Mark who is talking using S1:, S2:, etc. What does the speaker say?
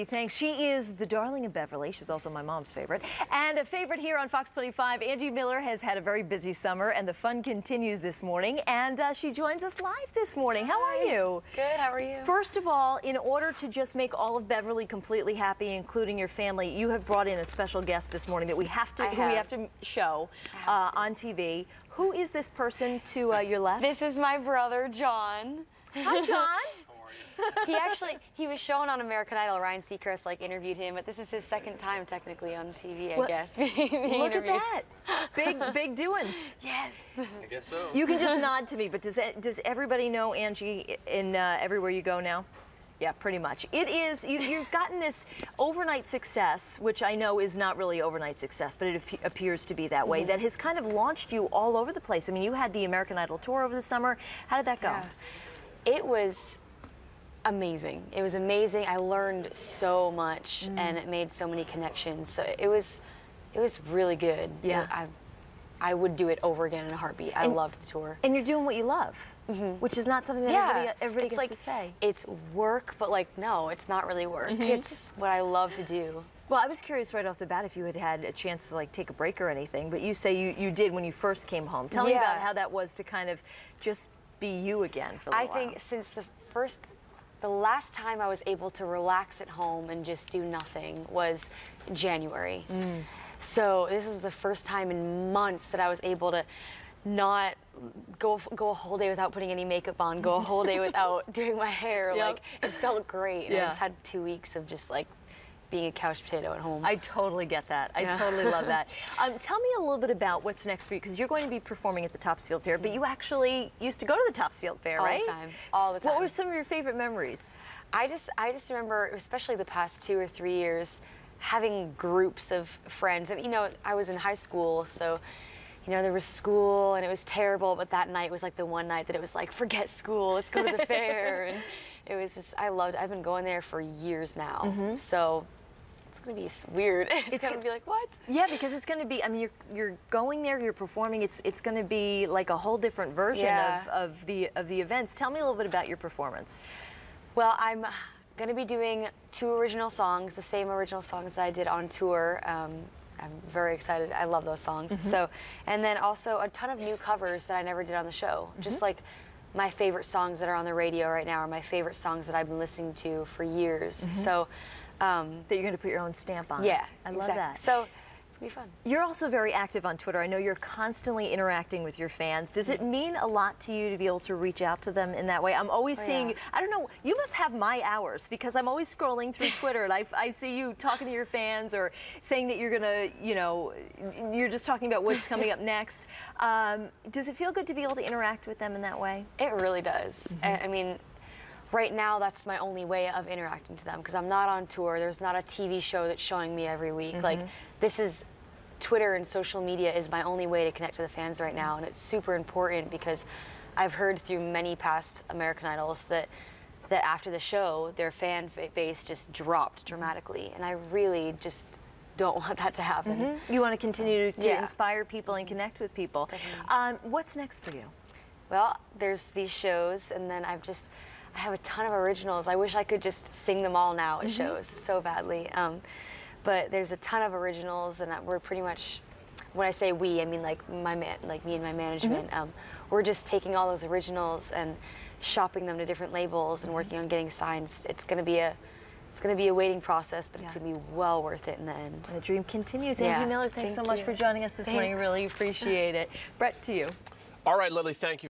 S1: Thanks. She is the darling of Beverly. She's also my mom's favorite. And a favorite here on Fox 25. Angie Miller has had a very busy summer, and the fun continues this morning. And she joins us live this morning. How are you?
S2: Good. How are you?
S1: First of all, in order to just make all of Beverly completely happy, including your family, you have brought in a special guest this morning that we have to show on TV. Who is this person to your left?
S2: This is my brother, John.
S1: Hi, John.
S2: He was shown on American Idol. Ryan Seacrest interviewed him, but this is his second time technically on TV, I guess.
S1: Look at that. Big doings.
S2: Yes.
S3: I guess so.
S1: You can just nod to me, but does everybody know Angie in everywhere you go now? Yeah, pretty much. It is, you've gotten this overnight success, which I know is not really overnight success, but it appears to be that way, that has kind of launched you all over the place. I mean, you had the American Idol tour over the summer. How did that go?
S2: Yeah. It was amazing. It was amazing. I learned so much and it made so many connections. So it was really good.
S1: Yeah.
S2: I would do it over again in a heartbeat. I loved the tour.
S1: And you're doing what you love, which is not something that everybody gets to say.
S2: It's work, but no, it's not really work. It's what I love to do.
S1: Well, I was curious right off the bat if you had a chance to take a break or anything, but you say you did when you first came home. Tell me about how that was to kind of just be you again for a little while.
S2: I think since the last time I was able to relax at home and just do nothing was January. So this is the first time in months that I was able to not go a whole day without putting any makeup on, go a whole day without doing my hair. It felt great. And I just had 2 weeks of just being a couch potato at home.
S1: I totally get that. I totally love that. Tell me a little bit about what's next for you, because you're going to be performing at the Topsfield Fair, but you actually used to go to the Topsfield Fair, right?
S2: All the time.
S1: What were some of your favorite memories? I
S2: just remember, especially the past 2 or 3 years, having groups of friends. And I was in high school, so there was school and it was terrible, but that night was the one night that it was forget school, let's go to the fair. And it was just, I've been going there for years now. So it's going to be weird. It's going to be what?
S1: Yeah, because it's going to be, I mean, you're going there, you're performing, it's going to be a whole different version of the events. Tell me a little bit about your performance.
S2: Well, I'm going to be doing 2 original songs, the same original songs that I did on tour. I'm very excited. I love those songs. So, and then also a ton of new covers that I never did on the show. Just my favorite songs that are on the radio right now are my favorite songs that I've been listening to for years. So
S1: that you're going to put your own stamp on.
S2: Yeah,
S1: I love that.
S2: So it's gonna be fun.
S1: You're also very active on Twitter. I know you're constantly interacting with your fans. Does it mean a lot to you to be able to reach out to them in that way? I'm always seeing, I don't know, you must have my hours, because I'm always scrolling through Twitter and I see you talking to your fans or saying that you're gonna, you're just talking about what's coming up next. Does it feel good to be able to interact with them in that way?
S2: It really does. I mean, right now, that's my only way of interacting to them, because I'm not on tour. There's not a TV show that's showing me every week. This is Twitter and social media is my only way to connect to the fans right now, and it's super important because I've heard through many past American Idols that after the show, their fan base just dropped dramatically, and I really just don't want that to happen.
S1: You want to continue to inspire people and connect with people. What's next for you?
S2: Well, there's these shows, and then I have a ton of originals. I wish I could just sing them all now at shows so badly. But there's a ton of originals, and we're pretty much, when I say we, I mean me and my management. We're just taking all those originals and shopping them to different labels and working on getting signed. It's going to be a waiting process, but it's going to be well worth it in the end.
S1: And the dream continues. Angie Miller, thanks so much for joining us this morning. I really appreciate it. Brett, to you.
S3: All right, Lily, thank you.